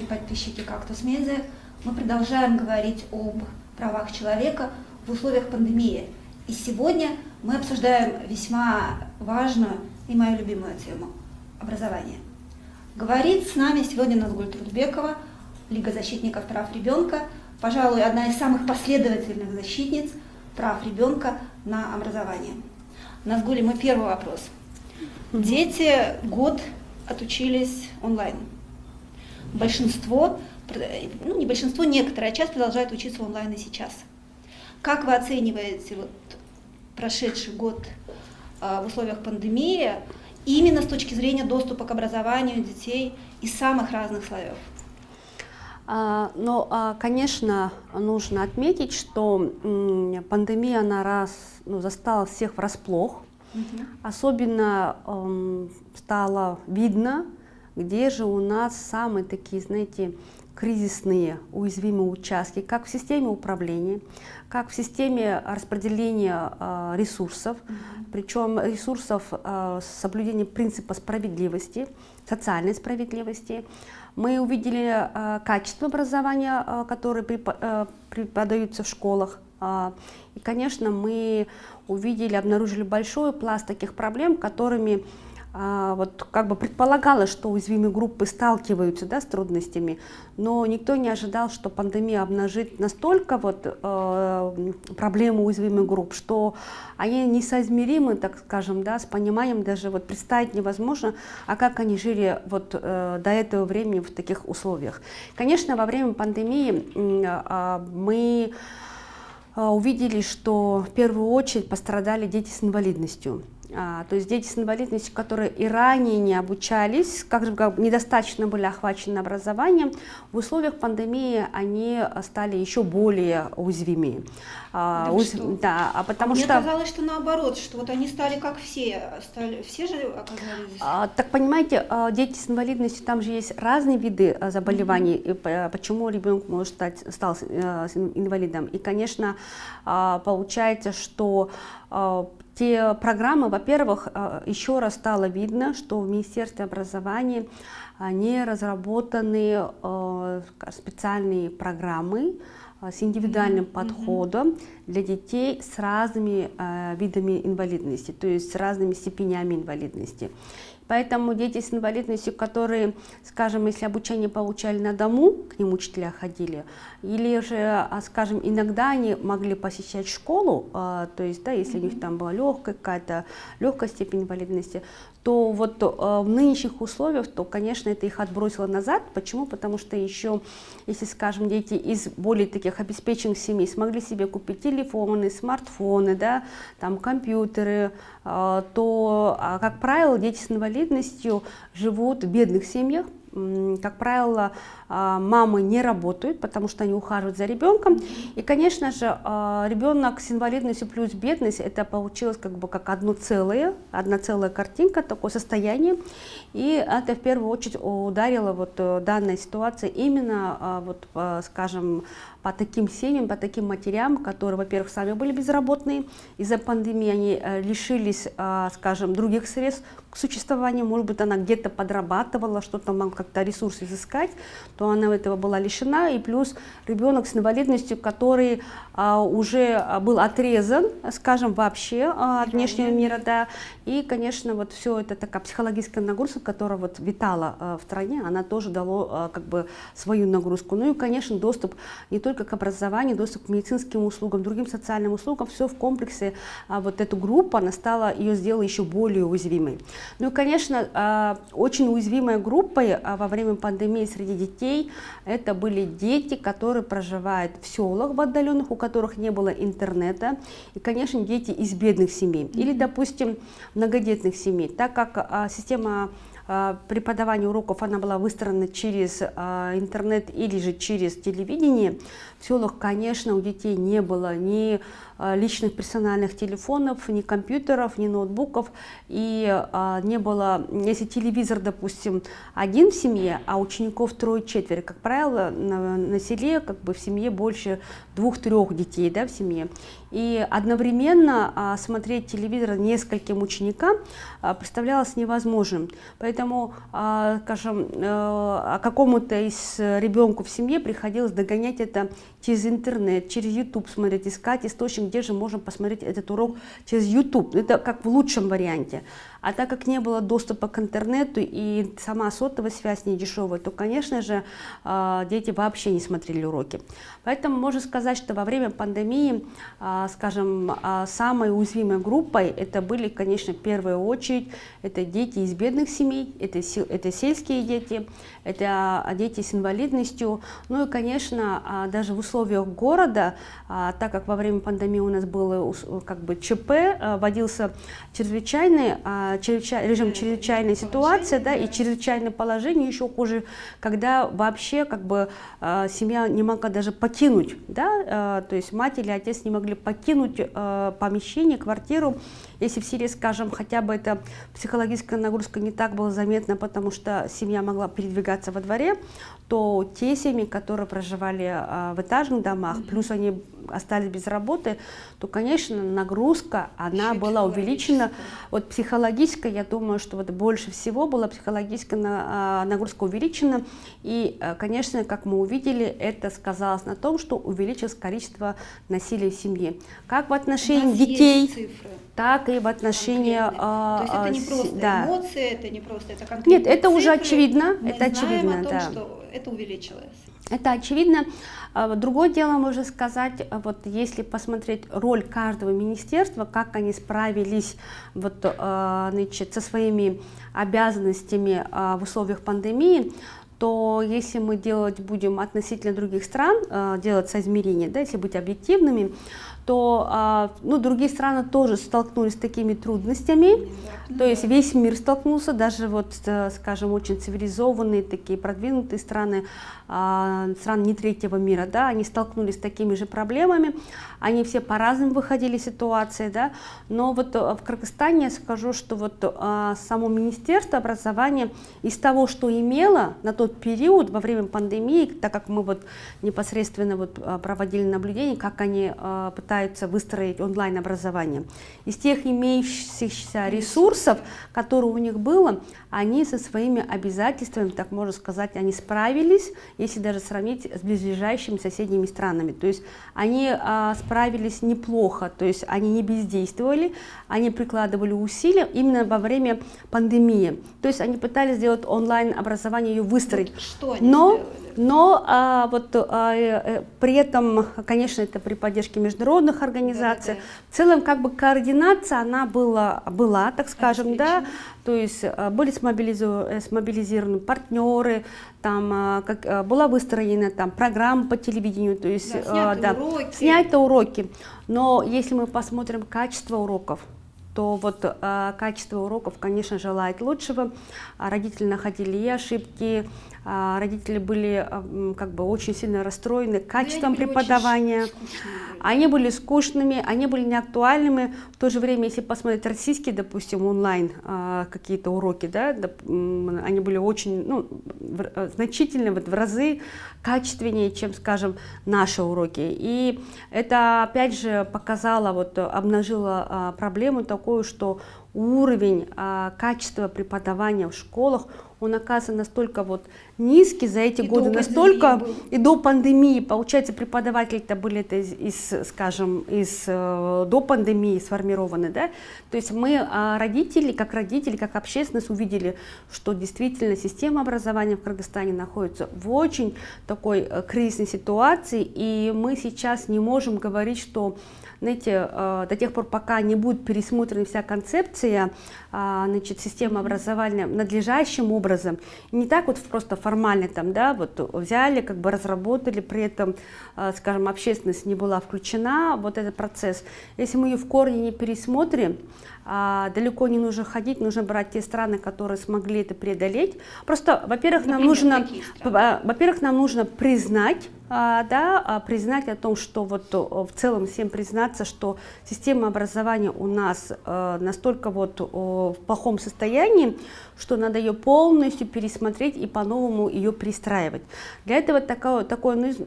подписчики «Кактус Медиа». Мы продолжаем говорить об правах человека в условиях пандемии. И сегодня мы обсуждаем весьма важную и мою любимую тему – образование. Говорит с нами сегодня Назгуль Турдбекова, Лига защитников прав ребенка, пожалуй, одна из самых последовательных защитниц прав ребенка на образование. Назгуль, мой первый вопрос. Дети год отучились онлайн. Большинство, не большинство, некоторая часть продолжает учиться онлайн и сейчас. Как вы оцениваете прошедший год в условиях пандемии именно с точки зрения доступа к образованию детей из самых разных слоев? Конечно, нужно отметить, что пандемия застала всех врасплох. Особенно стало видно, где же у нас самые такие, знаете, кризисные, уязвимые участки, как в системе управления, как в системе распределения ресурсов, причем ресурсов с соблюдением принципа справедливости, социальной справедливости. Мы увидели качество образования, которое преподается в школах. И, конечно, мы обнаружили большой пласт таких проблем, которыми предполагалось, что уязвимые группы сталкиваются с трудностями, но никто не ожидал, что пандемия обнажит настолько проблему уязвимых групп, что они несоизмеримы, так скажем, с пониманием, даже представить невозможно, как они жили до этого времени в таких условиях. Конечно, во время пандемии мы увидели, что в первую очередь пострадали дети с инвалидностью. То есть дети с инвалидностью, которые и ранее не обучались, недостаточно были охвачены образованием, в условиях пандемии они стали еще более уязвимыми. Мне казалось, что наоборот, что они стали как все же оказались. Так понимаете, дети с инвалидностью, там же есть разные виды заболеваний, и почему ребенок стал инвалидом. И, конечно, получается, что те программы, во-первых, еще раз стало видно, что в Министерстве образования не разработаны специальные программы с индивидуальным подходом для детей с разными видами инвалидности, то есть с разными степенями инвалидности. Поэтому дети с инвалидностью, которые, скажем, если обучение получали на дому, к ним учителя ходили, или же, скажем, иногда они могли посещать школу, то есть, если у них там была какая-то легкая степень инвалидности, то в нынешних условиях, то, конечно, это их отбросило назад. Почему? Потому что еще, если, скажем, дети из более таких обеспеченных семей смогли себе купить телефоны, смартфоны, компьютеры, то, как правило, дети с инвалидностью живут в бедных семьях. Как правило, мамы не работают, потому что они ухаживают за ребенком. И, конечно же, ребенок с инвалидностью плюс бедность, это получилось как одна целая картинка, такое состояние. И это в первую очередь ударило данная ситуация именно, скажем, по таким семьям, по таким матерям, которые, во-первых, сами были безработные, из-за пандемии они лишились, скажем, других средств к существованию, может быть, она где-то подрабатывала, что-то могла как-то ресурсы изыскать, то она этого была лишена, и плюс ребенок с инвалидностью, который уже был отрезан, скажем, вообще от внешнего мира, и, конечно, все это такая психологическая нагрузка, которая витала в стране, она тоже дала свою нагрузку. Ну и, конечно, доступ не только к образованию, доступ к медицинским услугам, другим социальным услугам, все в комплексе, эту группу, ее сделала еще более уязвимой. Ну и, конечно, очень уязвимой группой во время пандемии среди детей это были дети, которые проживают в селах отдаленных, у которых не было интернета, и, конечно, дети из бедных семей или, допустим, многодетных семей, так как система преподавания уроков она была выстроена через интернет или же через телевидение. В селах, конечно, у детей не было ни личных персональных телефонов, ни компьютеров, ни ноутбуков, и не было, если телевизор, допустим, один в семье, а учеников трое-четверо, как правило, на селе в семье больше 2-3 детей, в семье. И одновременно смотреть телевизор нескольким ученикам представлялось невозможным. Поэтому Поэтому, скажем, какому-то из ребенку в семье приходилось догонять это через интернет, через YouTube смотреть, искать источник, где же можно посмотреть этот урок через YouTube. Это как в лучшем варианте. А так как не было доступа к интернету и сама сотовая связь не дешевая, то, конечно же, дети вообще не смотрели уроки. Поэтому можно сказать, что во время пандемии, скажем, самой уязвимой группой это были, конечно, в первую очередь, это дети из бедных семей, это сельские дети, это дети с инвалидностью. Ну и, конечно, даже в условиях города, так как во время пандемии у нас было как бы ЧП, вводился режим чрезвычайной ситуации, да, и чрезвычайное положение еще хуже, когда вообще как бы семья не могла даже покинуть, да, то есть мать или отец не могли покинуть помещение, квартиру, если в Сирии, скажем, хотя бы эта психологическая нагрузка не так была заметна, потому что семья могла передвигаться во дворе, то те семьи, которые проживали в этажных домах, плюс они остались без работы, то, конечно, нагрузка, она была увеличена. Вот психологическая, я думаю, что вот больше всего была психологическая нагрузка увеличена. И, конечно, как мы увидели, это сказалось на том, что увеличилось количество насилия в семье. Как в отношении детей, так и в отношении... То есть это не просто эмоции, это не просто, это конкретные Нет, это цифры. уже очевидно. Мы это знаем очевидно, о том, да. что это увеличилось. Это очевидно. Другое дело, можно сказать, вот если посмотреть роль каждого министерства, как они справились вот, значит, со своими обязанностями в условиях пандемии, то если мы делать будем относительно других стран, делать соизмерение, да, если быть объективными, то другие страны тоже столкнулись с такими трудностями, то есть весь мир столкнулся, даже вот, скажем, очень цивилизованные, такие продвинутые страны, страны не третьего мира, да, они столкнулись с такими же проблемами, они все по-разному выходили из ситуации, да, но вот в Кыргызстане я скажу, что вот само Министерство образования из того, что имело на тот период во время пандемии, так как мы вот непосредственно вот проводили наблюдение, как они пытаются выстроить онлайн-образование, из тех имеющихся ресурсов, которые у них было, они со своими обязательствами, так можно сказать, они справились, если даже сравнить с ближайшими соседними странами. То есть они справились неплохо, то есть они не бездействовали, они прикладывали усилия именно во время пандемии. То есть они пытались сделать онлайн-образование, ее выстроить. Вот что они сделали? Но при этом, конечно, это при поддержке международных организаций. Да. В целом, как бы координация, она была, так скажем, да, то есть были смобилизированы партнеры, там была выстроена там программа по телевидению, то есть сняты уроки. Но если мы посмотрим качество уроков, то вот качество уроков, конечно, желает лучшего. Родители находили и ошибки, родители были как бы очень сильно расстроены качеством преподавания. Они были скучными, они были неактуальными. В то же время, если посмотреть российские, допустим, онлайн какие-то уроки, да, они были очень, значительно, вот в разы качественнее, чем, скажем, наши уроки. И это, опять же, показало, вот, обнажило проблему такую, что уровень качества преподавания в школах, он оказывается настолько вот низкий за эти годы, настолько и до пандемии. Получается, преподаватели-то были до пандемии сформированы, да? То есть мы, родители, как общественность, увидели, что действительно система образования в Кыргызстане находится в очень такой кризисной ситуации, и мы сейчас не можем говорить, что, знаете, до тех пор, пока не будет пересмотрена вся концепция, значит, системы образования надлежащим образом, не так вот просто формально там, да, вот взяли, как бы разработали, при этом, скажем, общественность не была включена, вот этот процесс. Если мы ее в корне не пересмотрим, далеко не нужно ходить, нужно брать те страны, которые смогли это преодолеть. Просто, во-первых, нам нужно признать, признать о том, что вот в целом всем признаться, что система образования у нас настолько вот в плохом состоянии, что надо ее полностью пересмотреть и по-новому ее перестраивать. Для этого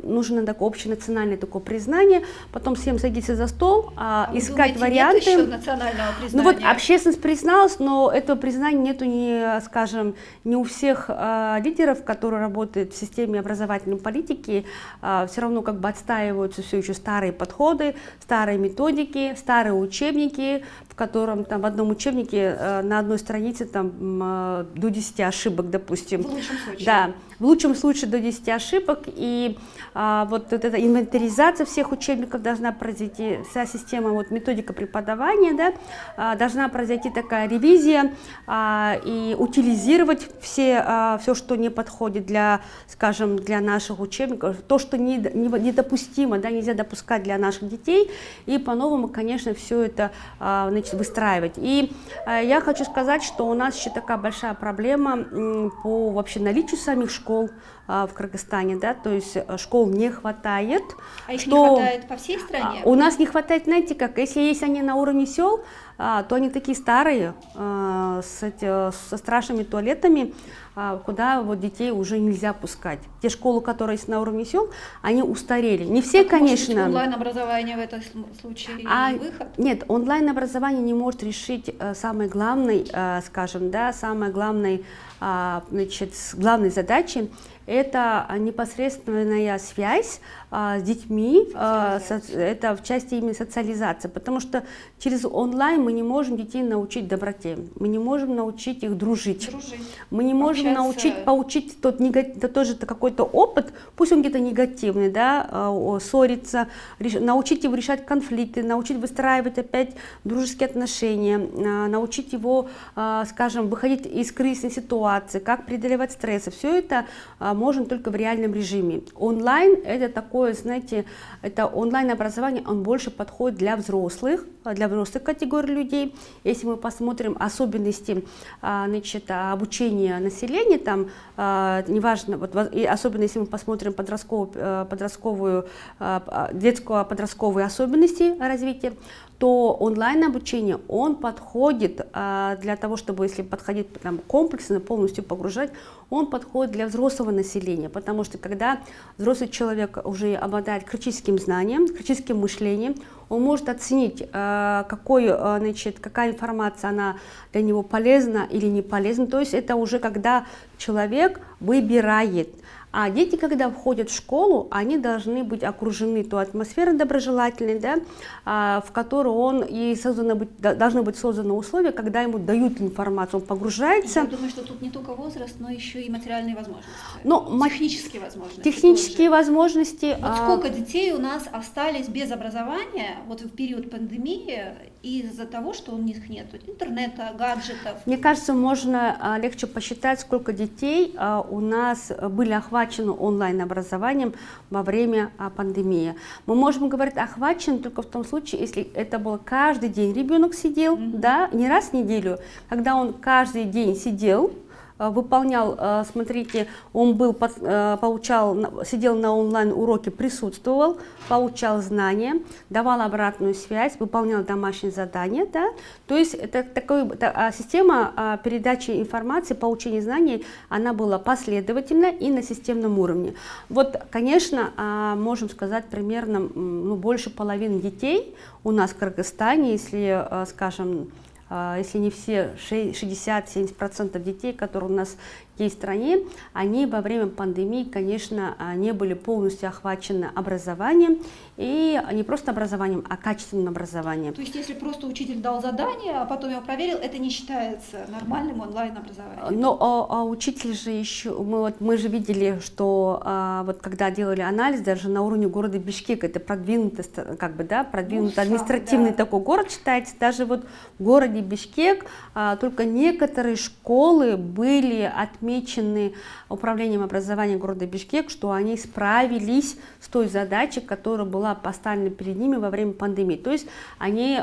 нужно такое общенациональное такое признание, потом всем садиться за стол, искать думаете, варианты. Нет еще национального признания? Ну вот общественность призналась, но этого признания нету не у всех лидеров, которые работают в системе образовательной политики. Все равно как бы отстаиваются все еще старые подходы, старые методики, старые учебники, в котором там в одном учебнике на одной странице там до 10 ошибок, допустим. В лучшем случае. Да, в лучшем случае до 10 ошибок, и вот эта инвентаризация всех учебников должна произойти, вся система, вот методика преподавания, да, должна произойти такая ревизия и утилизировать все, что не подходит для, скажем, для наших учебников, то, что недопустимо, да, нельзя допускать для наших детей, и по-новому, конечно, все это выстраивать. И я хочу сказать, что у нас еще такая большая проблема по вообще наличию самих школ в Кыргызстане, да, то есть школ не хватает. А их не хватает по всей стране? У нас не хватает, знаете как, если есть они на уровне сел, то они такие старые, со страшными туалетами, куда вот детей уже нельзя пускать. Те школы, которые есть на уровне сел, они устарели. Не все, конечно. Может быть, онлайн-образование в этом случае выход? Нет, онлайн-образование не может решить самой главной, скажем, да, самой главной, главной задачи. Это непосредственная связь с детьми, это в части именно социализации, потому что через онлайн мы не можем детей научить доброте, мы не можем научить их дружить. Мы не можем поучить тоже какой-то опыт, пусть он где-то негативный, да, ссориться, научить его решать конфликты, научить выстраивать опять дружеские отношения, научить его, скажем, выходить из кризисной ситуации, как преодолевать стрессы. Все это можно только в реальном режиме. Онлайн — это такое, знаете, это онлайн-образование, он больше подходит для взрослых категорий людей. Если мы посмотрим особенности, обучения населения, там, неважно, вот, и особенно если мы посмотрим детско-подростковые особенности развития, то онлайн-обучение, он подходит для того, чтобы, если подходить там, комплексно, полностью погружать, он подходит для взрослого населения, потому что когда взрослый человек уже обладает критическим знанием, критическим мышлением, он может оценить, какая информация она для него полезна или не полезна. То есть это уже когда человек выбирает. А дети, когда входят в школу, они должны быть окружены той атмосферой доброжелательной, да, в которой должны быть созданы условия, когда ему дают информацию, он погружается. Я думаю, что тут не только возраст, но еще и материальные возможности. Технические возможности. Технические возможности. Вот сколько детей у нас остались без образования вот в период пандемии из-за того, что у них нет интернета, гаджетов? Мне кажется, можно легче посчитать, сколько детей у нас были охвачены онлайн-образованием во время пандемии. Мы можем говорить охвачен только в том случае, если это был каждый день ребенок сидел, да, не раз в неделю, когда он каждый день сидел, выполнял, смотрите, он сидел на онлайн-уроке, присутствовал, получал знания, давал обратную связь, выполнял домашние задания, да? То есть это система передачи информации, получения знаний, она была последовательна и на системном уровне. Вот, конечно, можем сказать, примерно больше половины детей у нас в Кыргызстане, если, скажем, если не все, 60-70% детей, которые у нас есть в стране, они во время пандемии, конечно, не были полностью охвачены образованием, и не просто образованием, а качественным образованием. То есть, если просто учитель дал задание, а потом его проверил, это не считается нормальным онлайн-образованием? Но учитель же еще, мы же видели, что вот когда делали анализ, даже на уровне города Бишкек, это продвинутый, продвинутый административный такой город считается, даже вот в городе Бишкек только некоторые школы были отменены отмечены управлением образования города Бишкек, что они справились с той задачей, которая была поставлена перед ними во время пандемии. То есть они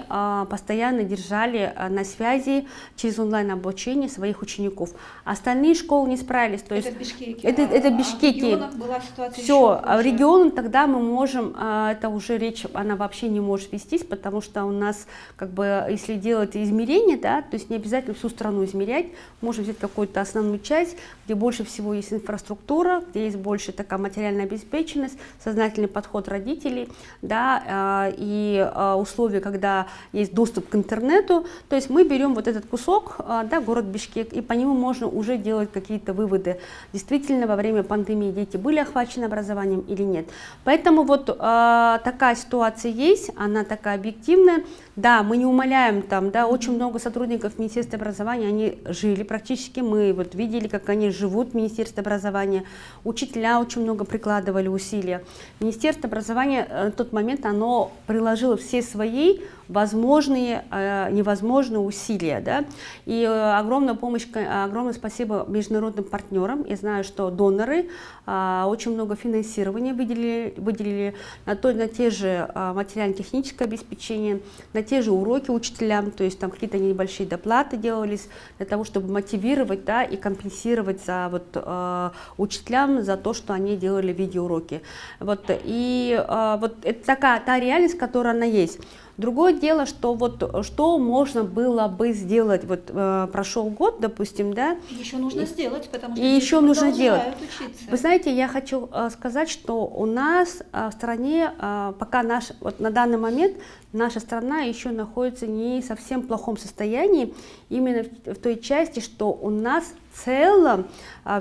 постоянно держали на связи через онлайн-обучение своих учеников. Остальные школы не справились. То есть это в Бишкеке. Это в Бишкеке. В регионах была ситуация все, еще а в хуже. регионах тогда мы можем, это уже речь, она вообще не может вестись, потому что у нас, как бы, если делать измерения, да, то есть не обязательно всю страну измерять, можно взять какую-то основную часть, где больше всего есть инфраструктура, где есть больше такая материальная обеспеченность, сознательный подход родителей, да, и условия, когда есть доступ к интернету. То есть мы берем вот этот кусок, да, город Бишкек, и по нему можно уже делать какие-то выводы. Действительно, во время пандемии дети были охвачены образованием или нет. Поэтому вот такая ситуация есть, она такая объективная. Да, мы не умаляем там, да, очень много сотрудников Министерства образования, они жили практически, мы вот видели, как они живут в Министерстве образования, учителя очень много прикладывали усилия. Министерство образования на тот момент, оно приложило все свои возможные, невозможные усилия, да, и огромная помощь, огромное спасибо международным партнерам. Я знаю, что доноры очень много финансирования выделили на те же материально-техническое обеспечение, на те же уроки учителям, то есть там какие-то небольшие доплаты делались для того, чтобы мотивировать, да, и компенсировать за вот учителям за то, что они делали видеоуроки. Вот, и вот это такая та реальность, которая она есть. Другое дело, что вот что можно было бы сделать, вот прошел год, допустим, да. Еще нужно сделать, потому что и еще нужно делать. Учиться. Вы знаете, я хочу сказать, что у нас в стране пока вот на данный момент наша страна еще находится не совсем в плохом состоянии, именно в той части, что у нас в целом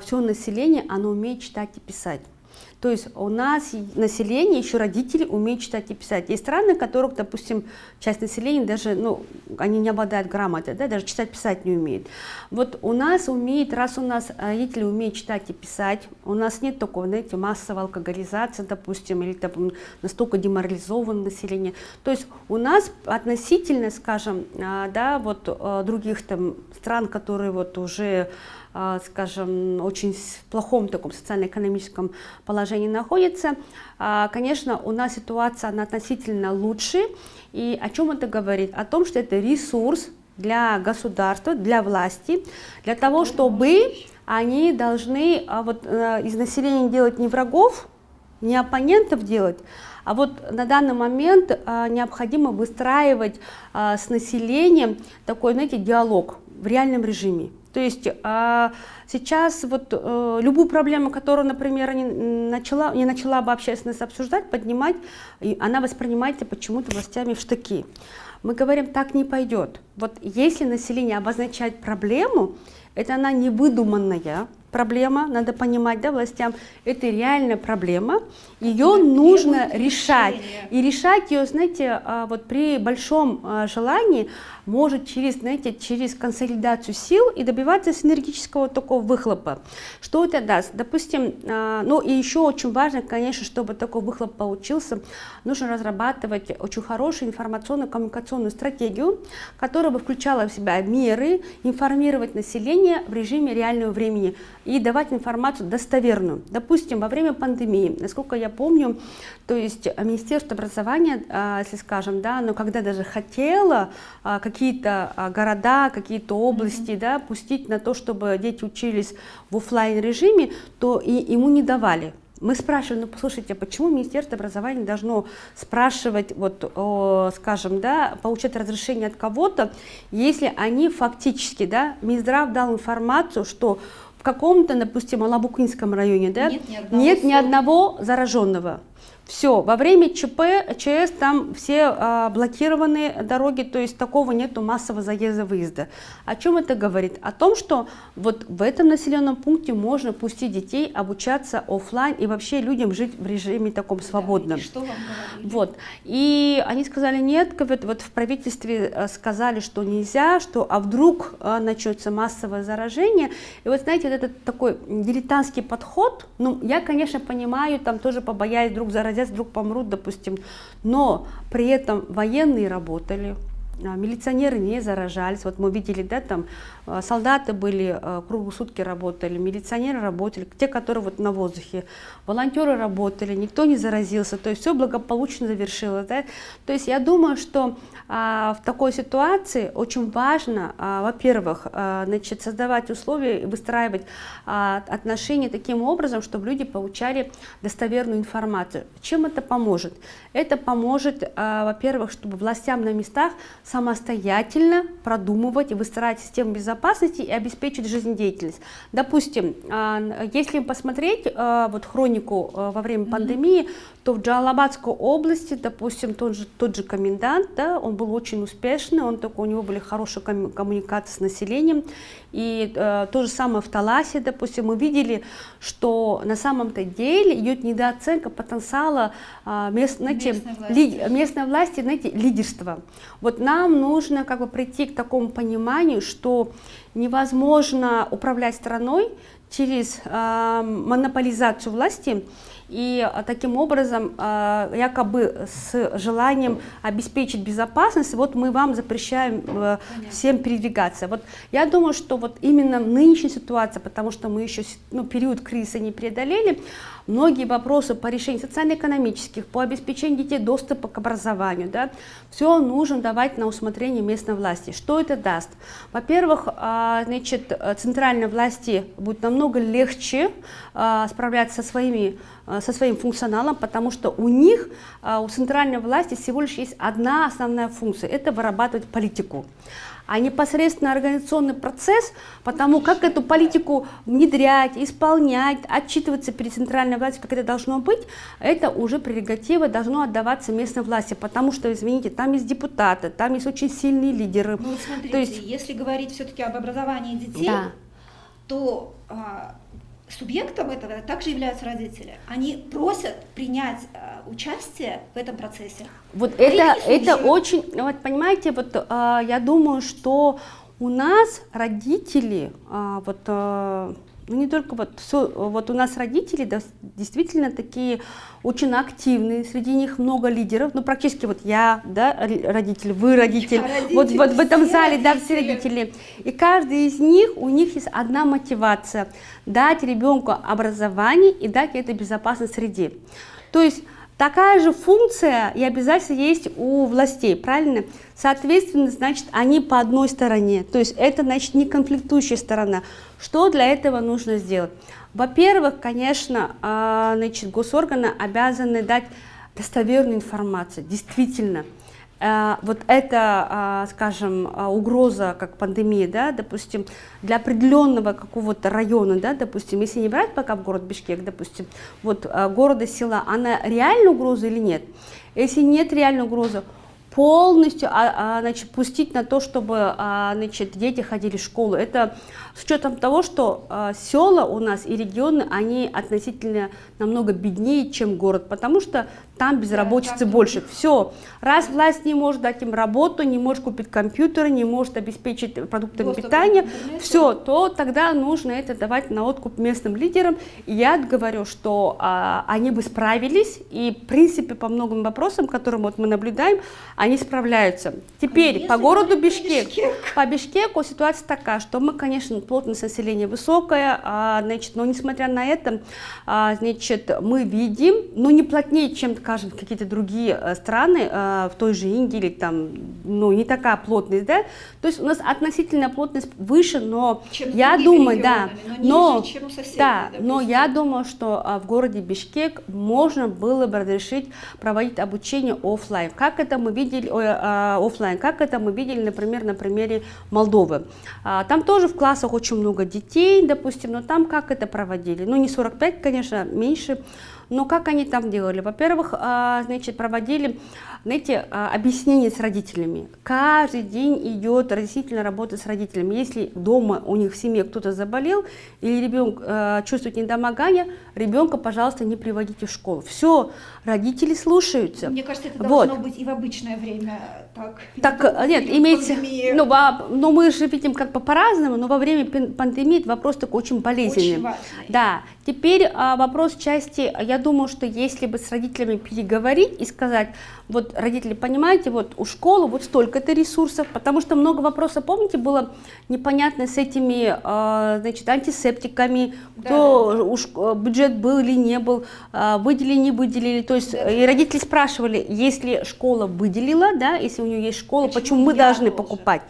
все население, оно умеет читать и писать. То есть у нас население, еще родители умеют читать и писать. Есть страны, в которых, допустим, часть населения даже, ну, они не обладают грамотой, да, даже читать, писать не умеют. Вот у нас умеет, раз у нас родители умеют читать и писать, у нас нет такого, знаете, массовой алкоголизации, допустим, или там, настолько деморализованное население. То есть у нас относительно, скажем, да, вот других там стран, которые вот уже, скажем, очень в плохом таком социально-экономическом положении находится, конечно, у нас ситуация она относительно лучше. И о чем это говорит? О том, что это ресурс для государства, для власти, для того, чтобы они должны вот, из населения делать не врагов, не оппонентов делать, а вот на данный момент необходимо выстраивать с населением такой, знаете, диалог в реальном режиме. То есть сейчас вот любую проблему, которую, например, не начала бы общественность обсуждать, поднимать, и она воспринимается почему-то властями в штыки. Мы говорим, так не пойдет. Вот если население обозначает проблему, это она не выдуманная проблема, надо понимать, да, властям, это реальная проблема, ее нужно решать. И решать ее, знаете, вот при большом желании может через, знаете, через консолидацию сил и добиваться синергического такого выхлопа. Что это даст? Допустим, ну и еще очень важно, конечно, чтобы такой выхлоп получился, нужно разрабатывать очень хорошую информационно-коммуникационную стратегию, которая бы включала в себя меры, информировать население в режиме реального времени и давать информацию достоверную. Допустим, во время пандемии, насколько я помню, то есть Министерство образования, если скажем, да, но когда даже хотело какие-то города, какие-то области, да, пустить на то, чтобы дети учились в офлайн режиме, то и ему не давали. Мы спрашивали, ну послушайте, а почему Министерство образования должно спрашивать, вот, скажем, да, получать разрешение от кого-то, если они фактически, да, Минздрав дал информацию, что в каком-то, допустим, Алабукинском районе, да, нет ни одного зараженного. Все, во время ЧП, ЧС там все блокированы дороги, то есть такого нету массового заезда-выезда. О чем это говорит? О том, что вот в этом населенном пункте можно пустить детей обучаться офлайн и вообще людям жить в режиме таком свободном. Да, и что вам говорили? Вот. И они сказали нет, вот в правительстве сказали, что нельзя, что а вдруг начнется массовое заражение. И вот знаете, вот этот такой дилетантский подход, ну я, конечно, понимаю, там тоже побоясь вдруг заразиться, вдруг помрут, допустим, но при этом военные работали, милиционеры не заражались. Вот мы видели, да, там солдаты были, круглые сутки работали, милиционеры работали, те, которые вот на воздухе, волонтеры работали, никто не заразился, то есть все благополучно завершилось. Да? То есть я думаю, что в такой ситуации очень важно, во-первых, значит, создавать условия и выстраивать отношения таким образом, чтобы люди получали достоверную информацию. Чем это поможет? Это поможет, во-первых, чтобы властям на местах самостоятельно продумывать и выстраивать систему безопасности и обеспечить жизнедеятельность. Допустим, если посмотреть вот хронику во время пандемии, то в Джалалабадской области, допустим, тот же комендант, да, он был очень успешный, у него были хорошие коммуникации с населением. И то же самое в Таласе, допустим, мы видели, что на самом-то деле идет недооценка потенциала местной власти, знаете, лидерства. Вот нам нужно как бы прийти к такому пониманию, что невозможно управлять страной через монополизацию власти, и таким образом, якобы с желанием обеспечить безопасность, вот мы вам запрещаем всем передвигаться. Вот я думаю, что вот именно нынешняя ситуация, потому что мы еще период кризиса не преодолели, многие вопросы по решению социально-экономических, по обеспечению детей доступа к образованию, да, все нужно давать на усмотрение местной власти. Что это даст? Во-первых, значит, центральной власти будет намного легче справляться со своим функционалом, потому что у них, у центральной власти всего лишь есть одна основная функция – это вырабатывать политику. А непосредственно организационный процесс, потому как эту политику внедрять, исполнять, отчитываться перед центральной властью, как это должно быть, это уже прерогатива должно отдаваться местной власти, потому что, извините, там есть депутаты, там есть очень сильные лидеры. Ну, смотрите, то есть, если говорить все-таки об образовании детей, да, то субъектом этого также являются родители. Они просят принять участие в этом процессе. Вот это очень, вот понимаете, вот я думаю, что у нас родители, ну не только вот у нас родители действительно такие очень активные, среди них много лидеров, ну практически вот я, да, родитель, вы родитель, вот в этом зале, да, все родители, и каждый из них, у них есть одна мотивация – дать ребенку образование и дать это безопасной среде. То есть такая же функция и обязательства есть у властей, правильно? Соответственно, значит, они по одной стороне, то есть это, значит, не конфликтующая сторона. Что для этого нужно сделать? Во-первых, конечно, значит, госорганы обязаны дать достоверную информацию, действительно. Вот это, скажем, угроза, как пандемия, да, допустим, для определенного какого-то района, да, допустим, если не брать пока в город Бишкек, допустим, вот города, села, она реальная угроза или нет? Если нет реальной угрозы, полностью значит, пустить на то, чтобы значит, дети ходили в школу. Это с учетом того, что села у нас и регионы, они относительно намного беднее, чем город, потому что там безработицы больше. Все. Раз власть не может дать им работу, не может купить компьютеры, не может обеспечить продуктами питания, все, то тогда нужно это давать на откуп местным лидерам. И я говорю, что они бы справились, и в принципе по многим вопросам, которые вот мы наблюдаем, они справляются. Теперь по городу Бишкек. По Бишкеку ситуация такая, что мы, конечно, плотность населения высокая, значит, но несмотря на это, значит, мы видим, но не плотнее, чем, скажем, какие-то другие страны, в той же Индии или там, ну, не такая плотность, да, то есть у нас относительная плотность выше, но чем я думаю, да, но ниже, чем у соседей, да, но я думаю, что в городе Бишкек можно было бы разрешить проводить обучение офлайн. Как это мы видели, офлайн, как это мы видели, например, на примере Молдовы. Там тоже в классах очень много детей, допустим, но там как это проводили? Ну, не 45, конечно, меньше. Но как они там делали? Во-первых, значит, проводили, знаете, объяснение с родителями. Каждый день идет разъяснительная работа с родителями. Если дома у них в семье кто-то заболел или ребенок чувствует недомогание, ребенка, пожалуйста, не приводите в школу. Все, родители слушаются. Мне кажется, это должно быть и в обычное время так. Так нет, имеется, ну мы же видим как бы по-разному, но во время пандемии это вопрос такой очень болезненный. Очень важный. Да, теперь вопрос части, я думаю, что если бы с родителями переговорить и сказать, вот родители, понимаете, вот у школы вот столько-то ресурсов, потому что много вопросов, помните, было непонятно с этими, значит, антисептиками, бюджет был или не был, выделили, не выделили, то есть и родители спрашивали, если школа выделила, да, если у нее есть школа, почему мы должны покупать?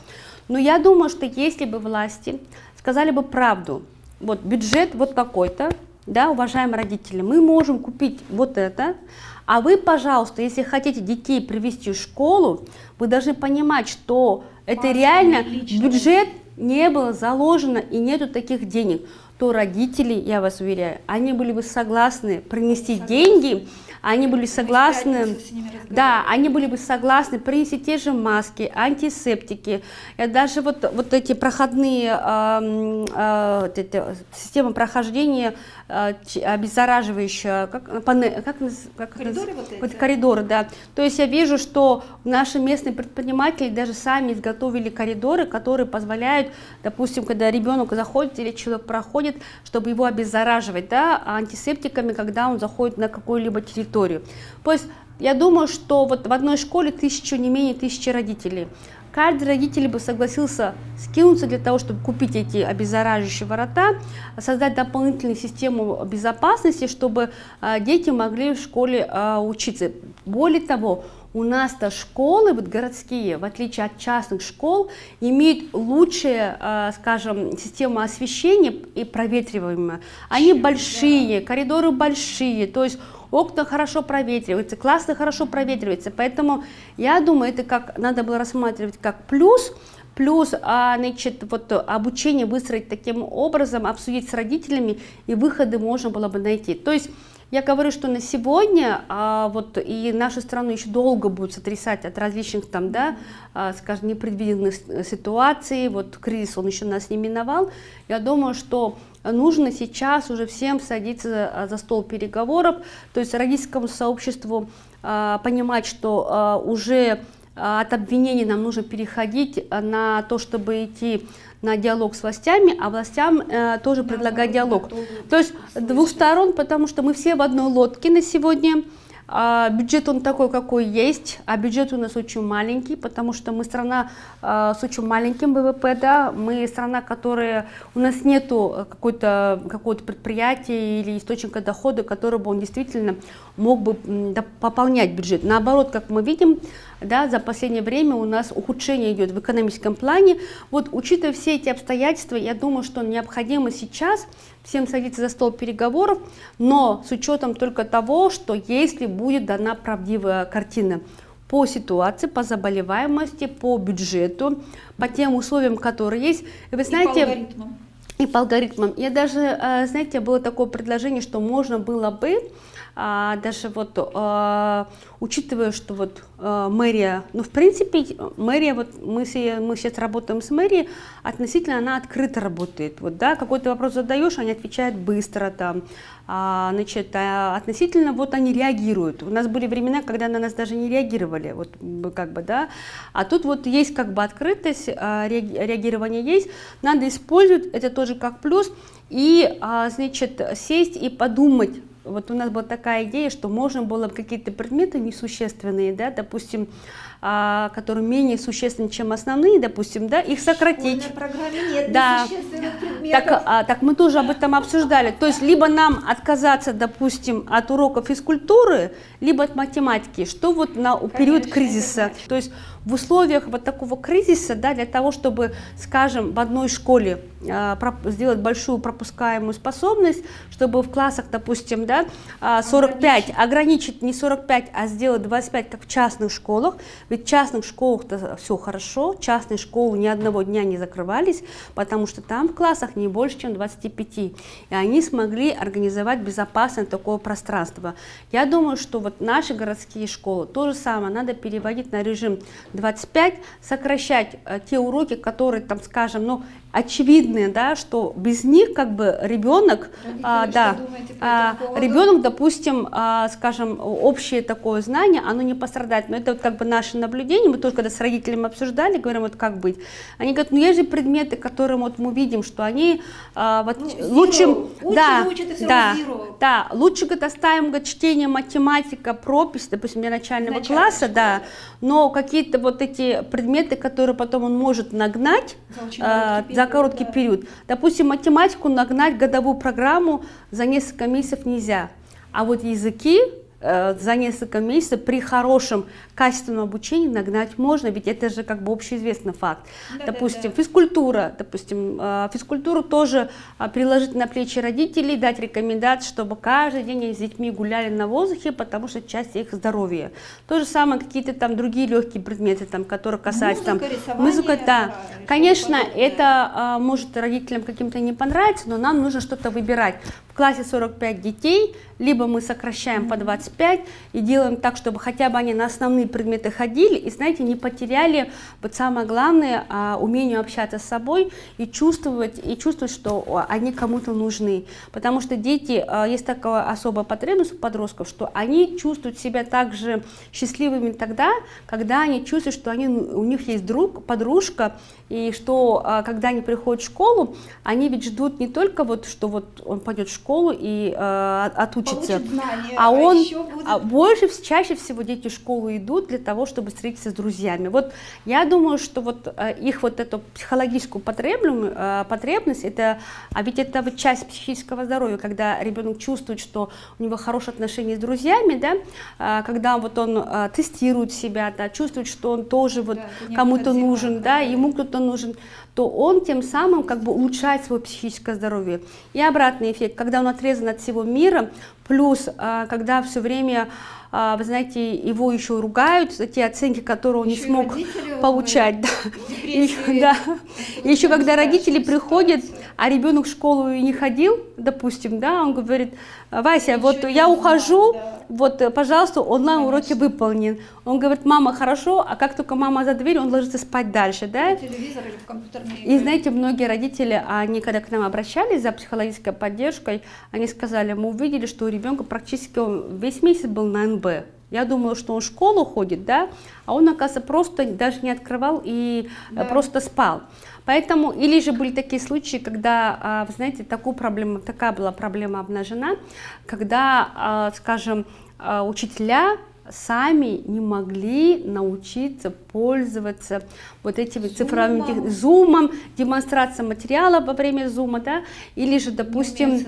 Но я думаю, что если бы власти сказали бы правду, вот бюджет вот такой-то, да, уважаемые родители, мы можем купить вот это, а вы, пожалуйста, если хотите детей привести в школу, вы должны понимать, что это реально в бюджет не было заложено и нету таких денег, то родители, я вас уверяю, они были бы согласны принести деньги, они были согласны, да, они были бы согласны принести те же маски, антисептики, даже вот эти проходные системы прохождения обеззараживающие, коридоры, да. То есть я вижу, что наши местные предприниматели даже сами изготовили коридоры, которые позволяют, допустим, когда ребенок заходит или человек проходит, чтобы его обеззараживать, да, антисептиками, когда он заходит на какую-либо территорию. То есть я думаю, что вот в одной школе не менее 1000 родителей. Каждый родитель бы согласился скинуться для того, чтобы купить эти обеззараживающие ворота, создать дополнительную систему безопасности, чтобы дети могли в школе учиться. Более того, у нас-то школы вот городские, в отличие от частных школ, имеют лучшие, скажем, систему освещения и проветриваемые. Они большие, коридоры большие, то есть окна хорошо проветриваются, классы хорошо проветриваются, поэтому я думаю, это как надо было рассматривать как плюс, значит, вот обучение выстроить таким образом, обсудить с родителями, и выходы можно было бы найти. То есть я говорю, что на сегодня вот и нашу страну еще долго будет сотрясать от различных там, да, скажем, непредвиденных ситуаций, вот кризис, он еще нас не миновал. Я думаю, что нужно сейчас уже всем садиться за стол переговоров, то есть родительскому сообществу понимать, что уже от обвинений нам нужно переходить на то, чтобы идти на диалог с властями, а властям тоже предлагать диалог. То есть с двух сторон, потому что мы все в одной лодке на сегодня. Бюджет он такой, какой есть, а бюджет у нас очень маленький, потому что мы страна с очень маленьким ВВП, да, мы страна, которая, у нас нету какого-то предприятия или источника дохода, который бы он действительно мог бы пополнять бюджет. Наоборот, как мы видим, да, за последнее время у нас ухудшение идет в экономическом плане. Вот, учитывая все эти обстоятельства, я думаю, что необходимо сейчас всем садиться за стол переговоров, но с учетом только того, что если будет дана правдивая картина по ситуации, по заболеваемости, по бюджету, по тем условиям, которые есть. И вы знаете, и по алгоритмам. Я даже, знаете, было такое предложение, что можно было бы даже вот, учитывая, что вот мэрия, ну, в принципе, мэрия, вот мы сейчас работаем с мэрией, относительно она открыто работает, вот, да, какой-то вопрос задаешь, они отвечают быстро, там, значит, относительно вот они реагируют. У нас были времена, когда на нас даже не реагировали, вот, как бы, да, а тут вот есть как бы открытость, реагирование есть, надо использовать это тоже как плюс и, значит, сесть и подумать. Вот у нас была такая идея, что можно было какие-то предметы несущественные, да, допустим, которые менее существенны, чем основные, допустим, да, их сократить. В программе нет несущественных предметов. Так мы тоже об этом обсуждали. То есть либо нам отказаться, допустим, от уроков физкультуры, либо от математики, что вот на период кризиса. То есть в условиях вот такого кризиса, да, для того, чтобы, скажем, в одной школе сделать большую пропускаемую способность, чтобы в классах, допустим, да, 45, ограничить не 45, а сделать 25, как в частных школах. Ведь в частных школах-то все хорошо, частные школы ни одного дня не закрывались, потому что там в классах не больше, чем 25. И они смогли организовать безопасное такое пространство. Я думаю, что вот наши городские школы то же самое, надо переводить на режим 25, сокращать те уроки, которые там, скажем, ну, очевидные, да, что без них как бы ребенок, да, что думаете ребенок, допустим, скажем, общее такое знание, оно не пострадает. Но это вот как бы наше наблюдение. Мы тоже когда с родителями обсуждали, говорим, вот как быть. Они говорят, ну есть же предметы, которые вот мы видим, что они вот, лучше, лучше говорит, оставим говорит, чтение, математика, пропись, допустим, для начального класса, да, но какие-то вот эти предметы, которые потом он может нагнать за короткий период. Допустим, математику нагнать годовую программу за несколько месяцев нельзя, а вот языки за несколько месяцев при хорошем качественном обучении нагнать можно, ведь это же как бы общеизвестный факт. Допустим, физкультура, допустим, физкультуру тоже приложить на плечи родителей, дать рекомендации, чтобы каждый день они с детьми гуляли на воздухе, потому что это часть их здоровья. То же самое какие-то там другие легкие предметы, там, которые касаются музыка, да. Конечно, это может родителям каким-то не понравиться, но нам нужно что-то выбирать. В классе 45 детей, либо мы сокращаем по 25 и делаем так, чтобы хотя бы они на основные предметы ходили и, знаете, не потеряли вот самое главное умение общаться с собой и чувствовать, что они кому-то нужны. Потому что дети, есть такая особая потребность у подростков, что они чувствуют себя также счастливыми тогда, когда они чувствуют, что у них есть друг, подружка, и что когда они приходят в школу, они ведь ждут не только вот, что вот он пойдет в школу и отучится, чаще всего дети в школу идут для того, чтобы встретиться с друзьями. Вот я думаю, что вот их вот эту психологическую потребность, ведь это вот часть психического здоровья, когда ребенок чувствует, что у него хорошие отношения с друзьями, да, когда вот он тестирует себя, да, чувствует, что он тоже вот кому-то нужен, да, ему кто-то нужен, то он тем самым как бы улучшает свое психическое здоровье. И обратный эффект, когда он отрезан от всего мира, плюс когда все время, вы знаете, его еще ругают за те оценки, которые он не смог получать. Да. Еще когда родители приходят, а ребенок в школу и не ходил, допустим, да, он говорит: Вася, вот я ухожу, вот, пожалуйста, онлайн-уроки выполнен. Он говорит: мама, хорошо, а как только мама за дверь, он ложится спать дальше, да? Телевизор или в компьютерные игры. И знаете, многие родители, они когда к нам обращались за психологической поддержкой, они сказали: мы увидели, что у ребенка практически он весь месяц был на НБ. Я думала, что он в школу ходит, да, а он, оказывается, просто даже не открывал и просто спал. Поэтому, или же были такие случаи, когда, вы знаете, такая была проблема обнажена, когда, скажем, учителя сами не могли научиться пользоваться вот этими цифровыми зумом, демонстрация материала во время зума, да, или же, допустим,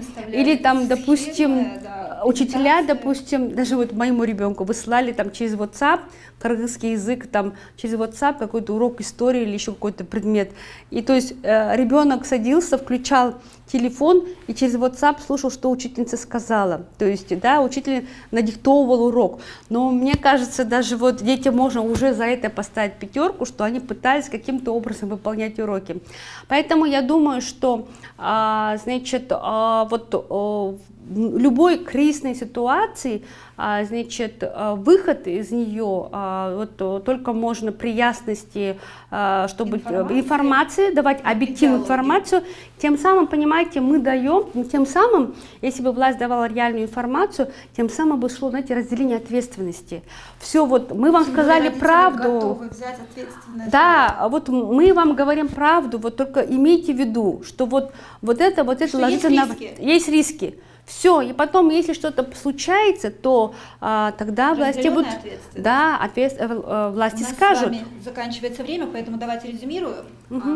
учителя, допустим, даже вот моему ребенку выслали там через WhatsApp кыргызский язык, там через WhatsApp какой-то урок истории или еще какой-то предмет. И то есть ребенок садился, включал телефон и через WhatsApp слушал, что учительница сказала. То есть, да, учитель надиктовывал урок. Но мне кажется, даже вот детям можно уже за это поставить 5, что они пытались каким-то образом выполнять уроки. Поэтому я думаю, что, значит, вот любой кризисной ситуации, значит, выход из нее вот только можно при ясности, чтобы информации давать объективную информацию. Тем самым, понимаете, мы даем, тем самым, если бы власть давала реальную информацию, тем самым бы шло, знаете, разделение ответственности. Все, вот мы вам сказали правду. Взять ответственность. Да, вот мы вам говорим правду, вот только имейте в виду, что вот это ложится на... Есть риски. Все, и потом, если что-то случается, то тогда власти будут, власти скажут. У нас с вами заканчивается время, поэтому давайте резюмируем.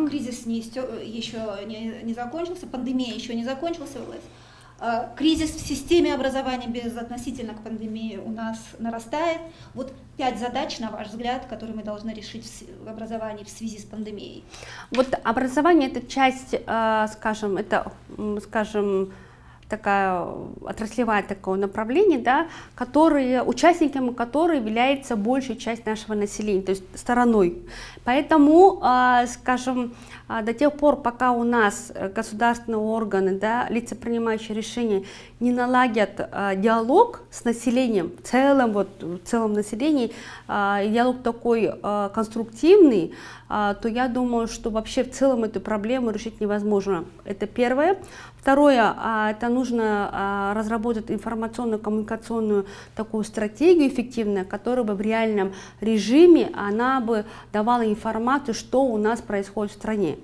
Кризис еще не закончился, пандемия еще не закончилась. Кризис в системе образования безотносительно к пандемии у нас нарастает. Вот 5 задач, на ваш взгляд, которые мы должны решить в образовании в связи с пандемией. Вот образование — это часть, скажем, такая отраслевое такое направление, да, участниками которой является большая часть нашего населения, то есть стороной. Поэтому, скажем, до тех пор, пока у нас государственные органы, да, лица, принимающие решения, не наладят диалог с населением, в целом населении, диалог такой конструктивный, то я думаю, что вообще в целом эту проблему решить невозможно. Это первое. Второе, это нужно разработать информационно-коммуникационную такую стратегию эффективную, которая бы в реальном режиме она бы давала информацию, что у нас происходит в стране.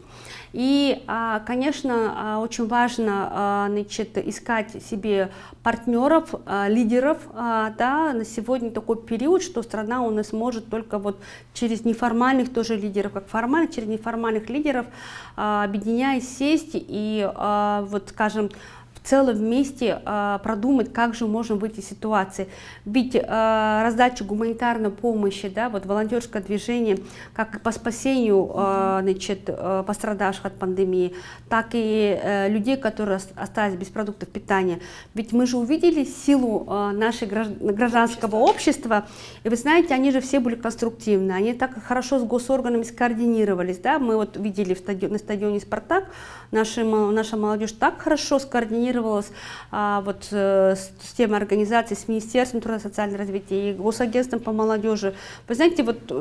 И, конечно, очень важно, значит, искать себе партнеров, лидеров, да, на сегодня такой период, что страна у нас может только вот через неформальных тоже лидеров, как формальных, через неформальных лидеров, объединяясь, сесть и, вот, скажем, в целом вместе продумать, как же можем выйти из ситуации. Ведь раздача гуманитарной помощи, да, вот волонтерское движение, как по спасению значит, пострадавших от пандемии, так и людей, которые остались без продуктов питания. Ведь мы же увидели силу нашего гражданского общества, и вы знаете, они же все были конструктивны, они так хорошо с госорганами скоординировались. Да? Мы вот видели на стадионе «Спартак», наша молодежь так хорошо скоординировалась вот, с темой организации, с Министерством труда и социального развития и Госагентством по молодежи. Вы знаете, вот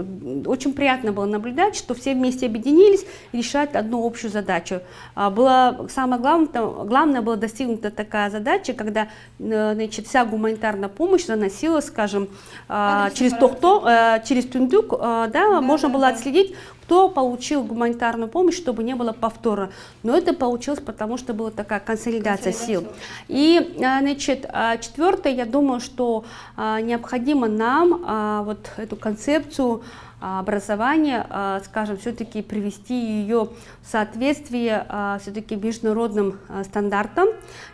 очень приятно было наблюдать, что все вместе объединились и решают одну общую задачу. Самое главное было достигнута такая задача, когда, значит, вся гуманитарная помощь заносилась, скажем, через Тундук, да, можно было отследить, кто получил гуманитарную помощь, чтобы не было повтора. Но это получилось, потому что была такая консолидация сил. И, значит, четвертое, я думаю, что необходимо нам вот эту концепцию образования, скажем, все-таки привести ее в соответствие все-таки международным стандартам,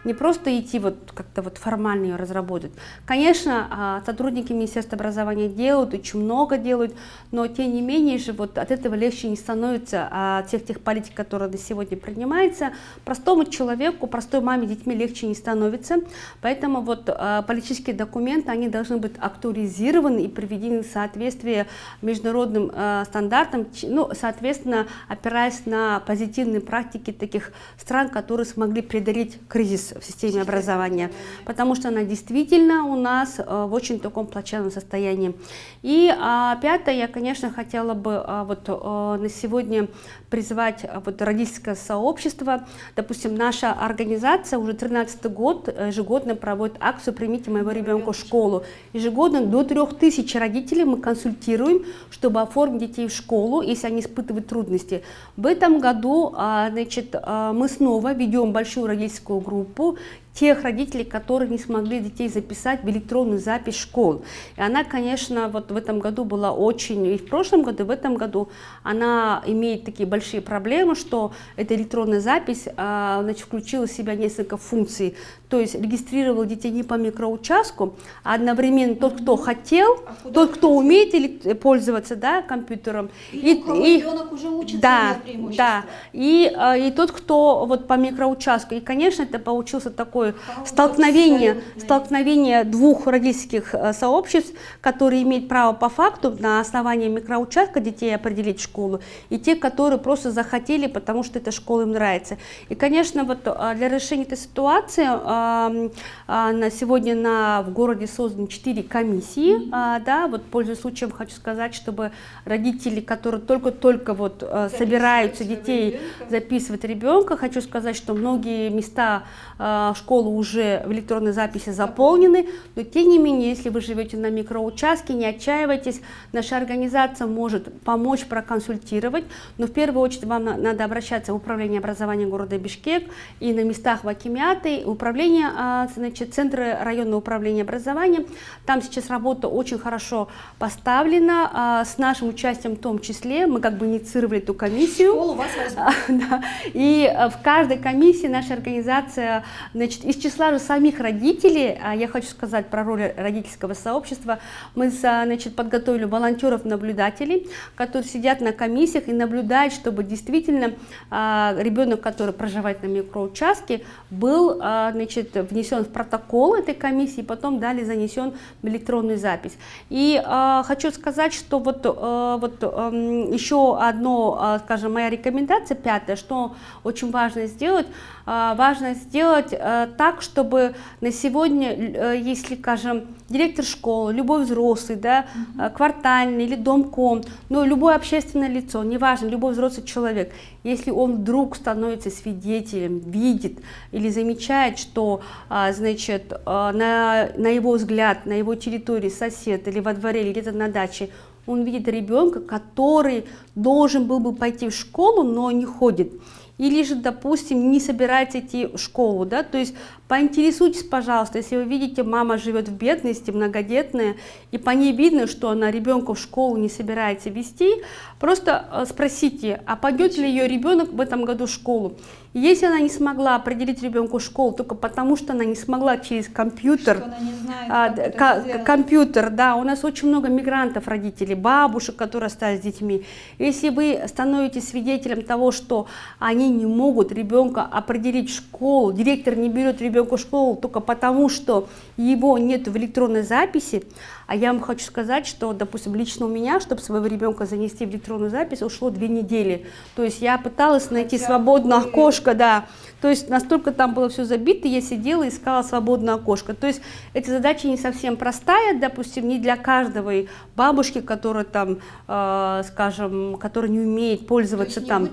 не просто идти вот как-то вот формально ее разработать. Конечно, сотрудники Министерства образования делают, очень много делают, но тем не менее же вот от этого легче не становится от всех тех политик, которые на сегодня принимаются. Простому человеку, простой маме с детьми легче не становится, поэтому вот политические документы, они должны быть актуализированы и приведены в соответствие международным стандартам, ну, соответственно, опираясь на позитивные практики таких стран, которые смогли преодолеть кризис в системе образования, потому что она действительно у нас в очень таком плачевном состоянии. И пятое, я, конечно, хотела бы вот на сегодня призвать вот родительское сообщество. Допустим, наша организация уже 13-й год ежегодно проводит акцию «Примите моего ребенка в школу». Ежегодно до 3000 родителей мы консультируем, чтобы оформить детей в школу, если они испытывают трудности. В этом году, значит, мы снова ведем большую родительскую группу тех родителей, которые не смогли детей записать в электронную запись школ. И она, конечно, вот в этом году была очень, и в прошлом году, и в этом году она имеет такие большие проблемы, что эта электронная запись, значит, включила в себя несколько функций. То есть регистрировал детей не по микроучастку, а одновременно тот, кто хотел, тот, кто умеет пользоваться, да, компьютером. И ребенок уже учится, да, да. И тот, кто вот по микроучастку. И, конечно, это получился такой столкновение двух родительских сообществ, которые имеют право по факту на основании микроучастка детей определить в школу, и те, которые просто захотели, потому что эта школа им нравится. И, конечно, вот для решения этой ситуации на сегодня в городе созданы 4 комиссии. Да, вот, пользуясь случаем, хочу сказать, чтобы родители, которые только-только вот собираются детей записывать ребенка, хочу сказать, что многие места школы уже в электронной записи заполнены, но тем не менее, если вы живете на микроучастке, не отчаивайтесь, наша организация может помочь проконсультировать, но в первую очередь вам надо обращаться в управление образования города Бишкек и на местах в акимиаты, управление, значит, центры районного управления образования. Там сейчас работа очень хорошо поставлена, с нашим участием в том числе, мы как бы инициировали эту комиссию. Школу вас возьмут. Да. И в каждой комиссии наша организация, значит, Значит, из числа же самих родителей, я хочу сказать про роль родительского сообщества, мы, значит, подготовили волонтеров-наблюдателей, которые сидят на комиссиях и наблюдают, чтобы действительно ребенок, который проживает на микроучастке, был, значит, внесен в протокол этой комиссии, потом далее занесен в электронную запись. И хочу сказать, что вот еще одно, скажем, моя рекомендация, пятая, что очень важно сделать так, чтобы на сегодня, если, скажем, директор школы, любой взрослый, да, квартальный или домком, но любое общественное лицо, неважно, любой взрослый человек, если он вдруг становится свидетелем, видит или замечает, что, значит, на его взгляд, на его территории сосед или во дворе, или где-то на даче, он видит ребенка, который должен был бы пойти в школу, но не ходит. Или же, допустим, не собирается идти в школу, да, то есть поинтересуйтесь, пожалуйста, если вы видите, мама живет в бедности, многодетная, и по ней видно, что она ребенка в школу не собирается вести, просто спросите, а пойдет ли ее ребенок в этом году в школу. И если она не смогла определить ребенку школу только потому, что она не смогла через компьютер, что она не знает, как компьютер, да, у нас очень много мигрантов, родителей, бабушек, которые остались с детьми. Если вы становитесь свидетелем того, что они не могут ребенка определить в школу, директор не берет ребенка в школу только потому, что его нет в электронной записи, а я вам хочу сказать, что, допустим, лично у меня, чтобы своего ребенка занести в электронную запись, ушло 2 недели. То есть я пыталась найти свободное окошко, да. То есть настолько там было все забито, я сидела и искала свободное окошко. То есть эта задача не совсем простая, допустим, не для каждой бабушки, которая там, скажем, которая не умеет пользоваться там,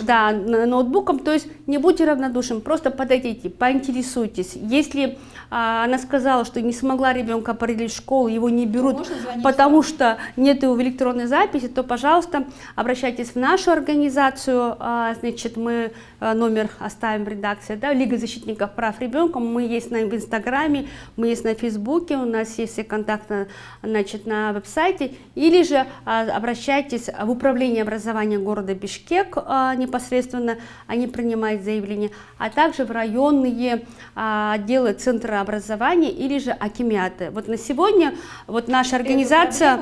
да, ноутбуком. То есть не будьте равнодушным, просто подойдите, поинтересуйтесь. Если она сказала, что не смогла ребенка определить в школу, его не берут, потому что нет его в электронной записи, то, пожалуйста, обращайтесь в нашу организацию, значит, мы номер оставим в редакции, да, Лига защитников прав ребенка, мы есть в Инстаграме, мы есть на Фейсбуке, у нас есть все контакты, значит, на веб-сайте, или же обращайтесь в управление образования города Бишкек непосредственно, они принимают заявления, а также в районные отделы центра образования или же акимиаты. Вот на сегодня вот наша организация,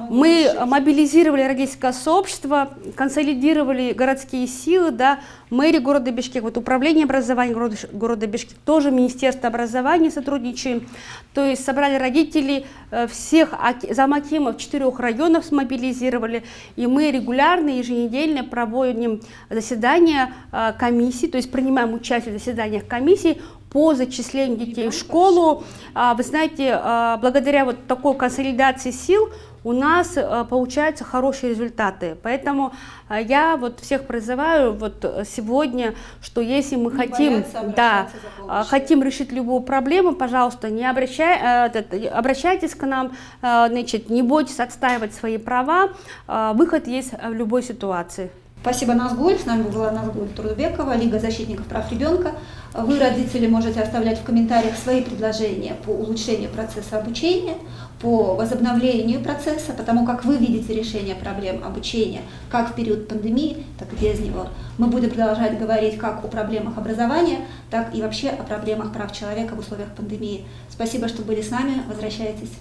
мы мобилизировали родительское сообщество, консолидировали городские силы, да, мэрия города Бишкек, вот управление образования города Бишкек, тоже Министерство образования сотрудничаем, то есть собрали родителей всех замакимов 4 районов, смобилизировали, и мы регулярно, еженедельно проводим заседания комиссии, то есть принимаем участие в заседаниях комиссии по зачислению детей в школу. Вы знаете, благодаря вот такой консолидации сил у нас получаются хорошие результаты. Поэтому я вот всех призываю вот сегодня, что если мы хотим решить любую проблему, пожалуйста, обращайтесь к нам, значит, не бойтесь отстаивать свои права, выход есть в любой ситуации. Спасибо, Назгуль. С нами была Назгуль Турдубекова, Лига защитников прав ребенка. Вы, родители, можете оставлять в комментариях свои предложения по улучшению процесса обучения, по возобновлению процесса, потому как вы видите решение проблем обучения как в период пандемии, так и без него. Мы будем продолжать говорить как о проблемах образования, так и вообще о проблемах прав человека в условиях пандемии. Спасибо, что были с нами. Возвращайтесь.